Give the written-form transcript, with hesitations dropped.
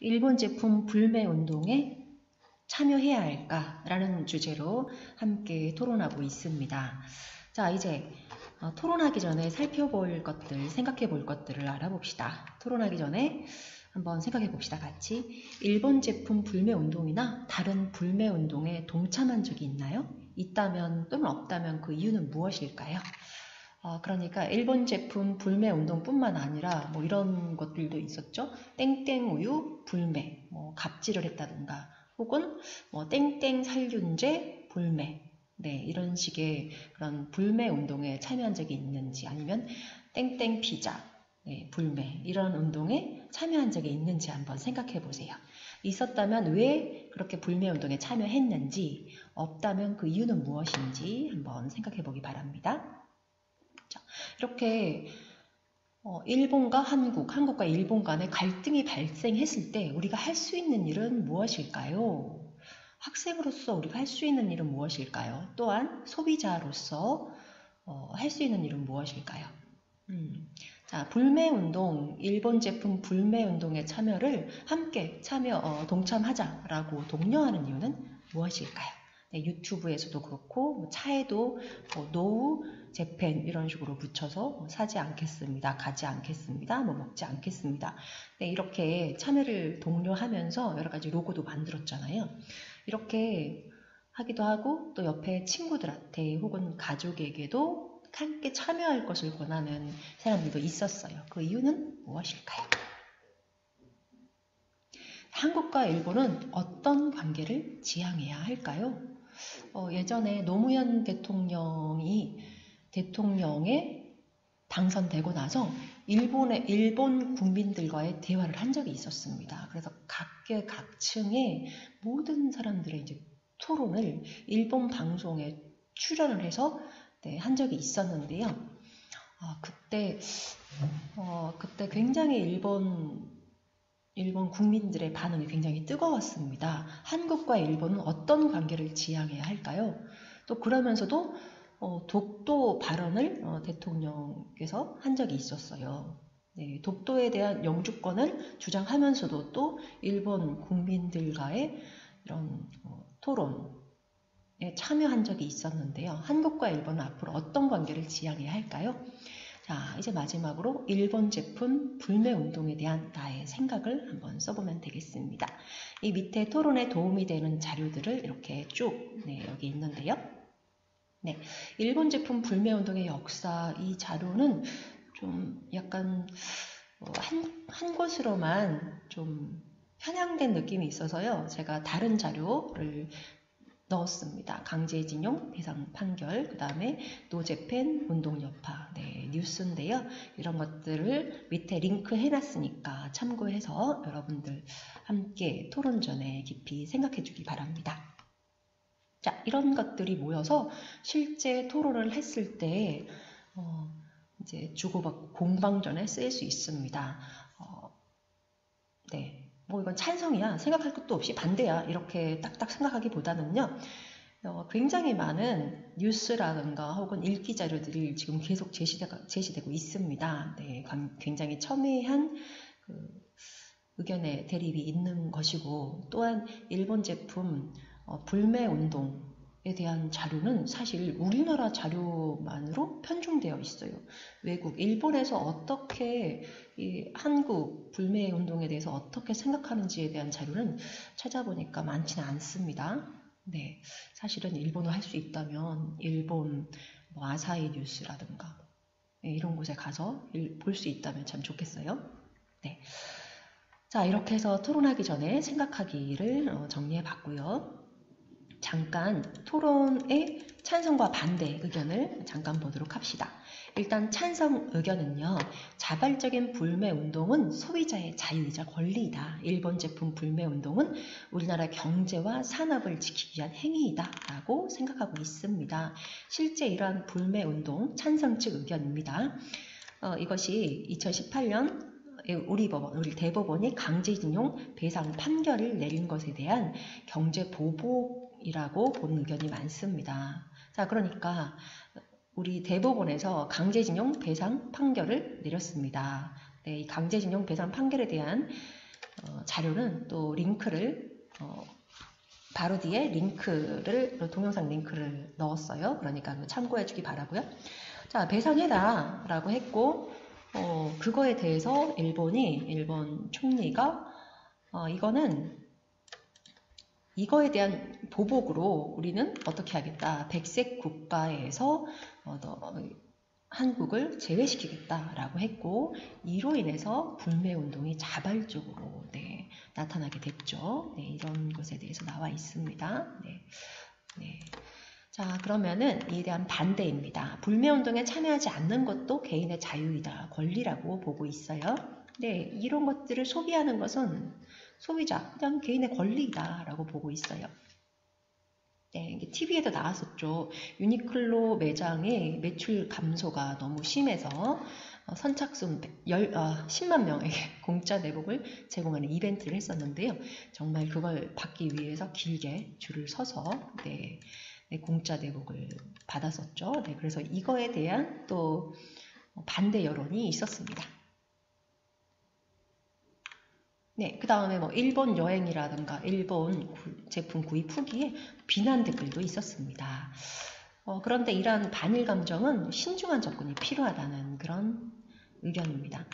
일본 제품 불매 운동에 참여해야 할까라는 주제로 함께 토론하고 있습니다. 자, 이제 토론하기 전에 살펴볼 것들, 생각해 볼 것들을 알아봅시다. 토론하기 전에 한번 생각해 봅시다. 같이. 일본 제품 불매 운동이나 다른 불매 운동에 동참한 적이 있나요? 있다면 또는 없다면 그 이유는 무엇일까요? 그러니까 일본 제품 불매 운동뿐만 아니라 뭐 이런 것들도 있었죠. 땡땡 우유 불매, 뭐 갑질을 했다든가 혹은 뭐 땡땡 살균제 불매, 네, 이런 식의 그런 불매 운동에 참여한 적이 있는지, 아니면 땡땡 피자, 네, 불매, 이런 운동에 참여한 적이 있는지 한번 생각해 보세요. 있었다면 왜 그렇게 불매 운동에 참여했는지, 없다면 그 이유는 무엇인지 한번 생각해 보기 바랍니다. 이렇게 일본과 한국, 한국과 일본 간에 갈등이 발생했을 때 우리가 할 수 있는 일은 무엇일까요? 학생으로서 우리가 할 수 있는 일은 무엇일까요? 또한 소비자로서 할 수 있는 일은 무엇일까요? 자, 불매운동, 일본 제품 불매운동에 참여를 함께 동참하자라고 독려하는 이유는 무엇일까요? 네, 유튜브에서도 그렇고 뭐 차에도 노우 재팬 이런 식으로 붙여서 사지 않겠습니다, 가지 않겠습니다, 뭐 먹지 않겠습니다. 네, 이렇게 참여를 독려하면서 여러 가지 로고도 만들었잖아요. 이렇게 하기도 하고 또 옆에 친구들한테 혹은 가족에게도 함께 참여할 것을 권하는 사람들도 있었어요. 그 이유는 무엇일까요? 한국과 일본은 어떤 관계를 지향해야 할까요? 예전에 노무현 대통령에 당선되고 나서 일본 국민들과의 대화를 한 적이 있었습니다. 그래서 각계각층의 모든 사람들의 이제 토론을 일본 방송에 출연을 해서 한 적이 있었는데요. 그때 굉장히 일본 국민들의 반응이 굉장히 뜨거웠습니다. 한국과 일본은 어떤 관계를 지향해야 할까요? 또 그러면서도 독도 발언을 대통령께서 한 적이 있었어요. 네, 독도에 대한 영주권을 주장하면서도 또 일본 국민들과의 이런 토론에 참여한 적이 있었는데요. 한국과 일본은 앞으로 어떤 관계를 지향해야 할까요? 자, 이제 마지막으로 일본 제품 불매 운동에 대한 나의 생각을 한번 써보면 되겠습니다. 이 밑에 토론에 도움이 되는 자료들을 이렇게 쭉 여기 있는데요. 네, 일본 제품 불매 운동의 역사, 이 자료는 좀 약간 한 곳으로만 좀 편향된 느낌이 있어서요. 제가 다른 자료를 넣었습니다. 강제징용 배상 판결, 그 다음에 노재팬 운동 여파, 네, 뉴스인데요. 이런 것들을 밑에 링크 해놨으니까 참고해서 여러분들 함께 토론 전에 깊이 생각해 주기 바랍니다. 자, 이런 것들이 모여서 실제 토론을 했을 때 이제 주고받고 공방전에 쓰일 수 있습니다. 네. 뭐 이건 찬성이야, 생각할 것도 없이 반대야, 이렇게 딱딱 생각하기보다는요, 굉장히 많은 뉴스라든가 혹은 읽기 자료들이 지금 계속 제시되고 있습니다. 네, 굉장히 첨예한 의견의 대립이 있는 것이고, 또한 일본 제품 불매 운동에 대한 자료는 사실 우리나라 자료만으로 편중되어 있어요. 외국, 일본에서 어떻게 이 한국 불매 운동에 대해서 어떻게 생각하는지에 대한 자료는 찾아보니까 많지는 않습니다. 네, 사실은 일본어 할 수 있다면 일본 뭐 아사히 뉴스라든가 이런 곳에 가서 볼 수 있다면 참 좋겠어요. 네. 자, 이렇게 해서 토론하기 전에 생각하기를 정리해 봤고요. 잠깐 토론의 찬성과 반대 의견을 잠깐 보도록 합시다. 일단 찬성 의견은요, 자발적인 불매 운동은 소비자의 자유이자 권리이다. 일본 제품 불매 운동은 우리나라 경제와 산업을 지키기 위한 행위이다 라고 생각하고 있습니다. 실제 이러한 불매 운동 찬성 측 의견입니다. 이것이 2018년 우리 대법원이 강제징용 배상 판결을 내린 것에 대한 경제 보복이라고 본 의견이 많습니다. 자, 그러니까 우리 대법원에서 강제징용 배상 판결을 내렸습니다. 네, 이 강제징용 배상 판결에 대한 자료는 또 링크를 바로 뒤에 동영상 링크를 넣었어요. 그러니까 참고해 주기 바라고요. 자, 배상해라 라고 했고 그거에 대해서 일본 총리가 이거에 대한 보복으로 우리는 어떻게 하겠다. 백색 국가에서 한국을 제외시키겠다라고 했고, 이로 인해서 불매운동이 자발적으로 나타나게 됐죠. 이런 것에 대해서 나와 있습니다. 자, 그러면은 이에 대한 반대입니다. 불매운동에 참여하지 않는 것도 개인의 자유이다, 권리라고 보고 있어요. 이런 것들을 소비하는 것은 소비자, 그냥 개인의 권리이다라고 보고 있어요. TV에도 나왔었죠. 유니클로 매장의 매출 감소가 너무 심해서 선착순 10만 명에게 공짜 내복을 제공하는 이벤트를 했었는데요. 정말 그걸 받기 위해서 길게 줄을 서서 공짜 내복을 받았었죠. 그래서 이거에 대한 또 반대 여론이 있었습니다. 그 다음에 일본 여행이라든가 일본 제품 구입 후기에 비난 댓글도 있었습니다. 그런데 이러한 반일 감정은 신중한 접근이 필요하다는 그런 의견입니다.